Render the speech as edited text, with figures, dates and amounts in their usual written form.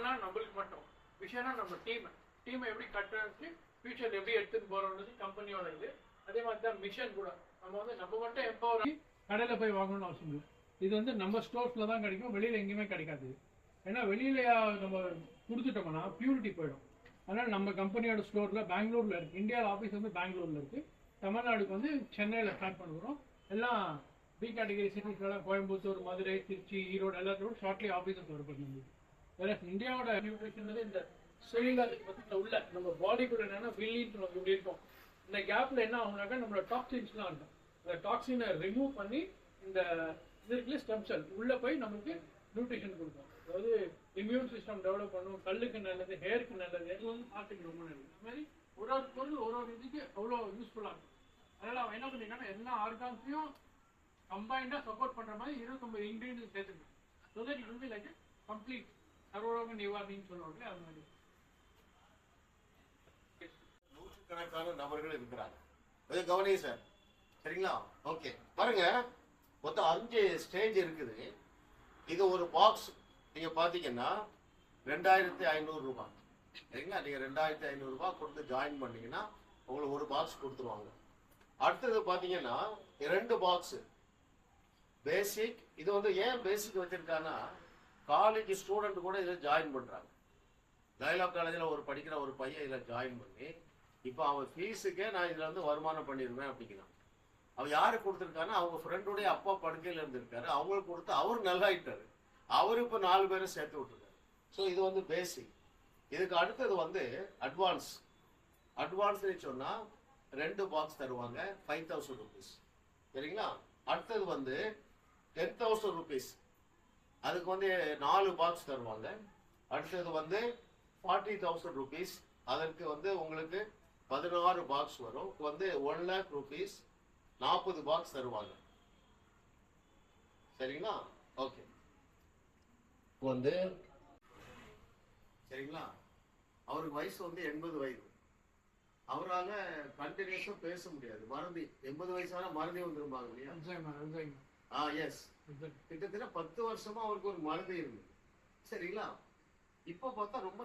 கோல்னா நம்மளுக்கு மட்டும், விஷயம்னா நம்ம டீமை எப்படி கட்டுறது, ஃபியூச்சர் எப்படி எடுத்துட்டு போறோம்ன்றது கம்பெனியோட இது. அதே மாதிரி தான் மிஷன் கூட, நம்ம மட்டும் எம்பவர் ஆகி கடையில் போய் வாங்கணும்னு அவசியம் இல்லை. இது வந்து நம்ம ஸ்டோர்ஸ்ல தான் கிடைக்கும், வெளியில எங்கேயுமே கிடைக்காது. ஏன்னா வெளியில நம்ம கொடுத்துட்டோம்னா பியூரிட்டி போயிடும். அதனால நம்ம கம்பெனியோட ஸ்டோர்ல பெங்களூர்ல இருக்கு, இந்தியாவில் ஆஃபீஸ் வந்து பெங்களூர்ல இருக்கு, தமிழ்நாடுக்கு வந்து சென்னையில் ஸ்டார்ட் பண்ணுறோம். எல்லாம் பி கேட்டகரி சிட்டிஸ்லாம் கோயம்புத்தூர், மதுரை, திருச்சி, ஈரோடு எல்லாத்தோட ஷார்ட்லி ஆஃபீஸஸ் வரப்படுது. வேற இந்தியாவோட நியூட்ரிஷன் இந்த செல்லுலர் உள்ள நம்ம பாடிக்குள்ள என்னன்னா வில்லின்னு இப்படி இருக்கும். இந்த கேப்ல என்ன ஆகுனாக்கா நம்மளோட டாக்ஸின்ஸ்லாம் இருக்கும். அந்த டாக்ஸினை ரிமூவ் பண்ணி இந்த இதுக்குள்ள ஸ்டெம் செல் உள்ள போய் நமக்கு நியூட்ரிஷன் கொடுக்கும். அதாவது இம்யூன் சிஸ்டம் டெவலப் பண்ணும், கல்லுக்கு நல்லது, ஹேருக்கு நல்லது, இது வந்து ஹார்ட்டுக்கு ரொம்ப நல்லது. இந்த மாதிரி ஒரு ஒரு பொருள் ஒரு ஒரு இதுக்கு அவ்வளோ யூஸ்ஃபுல்லாக இருக்கும். அதனால அவன் என்ன பண்ணிருக்காங்கன்னா எல்லா ஆர்கான்ஸையும் கம்பைண்டா சப்போர்ட் பண்ற மாதிரி 29 இன்கிரீடியன்ட் சேர்த்துக்கணும். So that it will be like complete சர்வரோக நிவாரணின்னு சொல்லுவாங்க. அது மாதிரி நூற்றுக்கணக்கான நபர்கள் இருக்கிறாங்க. கொஞ்சம் கவனிங்க சார், சரிங்களா? ஓகே, பாருங்க, மொத்தம் 5 ஸ்டேஜ் இருக்குது. இது ஒரு பாக்ஸ் நீங்க பாத்தீங்கன்னா 2500 ரூபாய், சரிங்களா? நீங்க 2500 ரூபாய் கொடுத்து ஜாயின் பண்ணீங்கன்னா உங்களுக்கு ஒரு பாக்ஸ் கொடுத்துருவாங்க. அடுத்தது பாத்தீங்கன்னா 2 பாக்ஸ் பேசிக். இது வந்து ஏன் பேசிக் வச்சிருக்காங்கன்னா காலேஜ் ஸ்டூடெண்ட் கூட இதில் ஜாயின் பண்றாங்க. டைலாக் காலேஜில் ஒரு படிக்கிற ஒரு பையன் இதில் ஜாயின் பண்ணி இப்போ அவன் ஃபீஸுக்கே நான் இதில் வந்து வருமானம் பண்ணிடுவேன் அப்படிங்கிறான். அவன் யாருக்கு கொடுத்துருக்கான்னா அவங்க ஃப்ரெண்டுடைய அப்பா படுக்கையில் இருந்திருக்காரு, அவங்களுக்கு கொடுத்து அவர் நல்லாயிட்டாரு, அவர் இப்போ 4 பேரை சேர்த்து விட்டுருக்காரு. ஸோ இது வந்து பேசிக். இதுக்கு அடுத்தது வந்து அட்வான்ஸ்னு சொன்னால் 2 பாக்ஸ் தருவாங்க, 5000 ருபீஸ், சரிங்களா? அடுத்தது வந்து 10,000 ருபீஸ், அதுக்கு வந்து 4 பாக்ஸ் தருவாங்க. அடுத்தது வந்து 40,000 ருபீஸ், அதற்கு வந்து உங்களுக்கு 16 பாக்ஸ் வரும், வந்து 1 lakh ருபீஸ், 40 பாக்ஸ் தருவாங்க, சரிங்களா? ஓகே, வந்து சரிங்களா? அவருக்கு வயசு வந்து 80 வயது. அவரால் கண்டினியூஸா பேச முடியாது, மறதி 80 வயசான மறதி வந்துருப்பாங்க இல்லையா? எஸ், கிட்டத்தட்ட 10 வருஷமா அவருக்கு ஒரு மறதி இருந்தது, சரிங்களா? இப்ப பார்த்தா ரொம்ப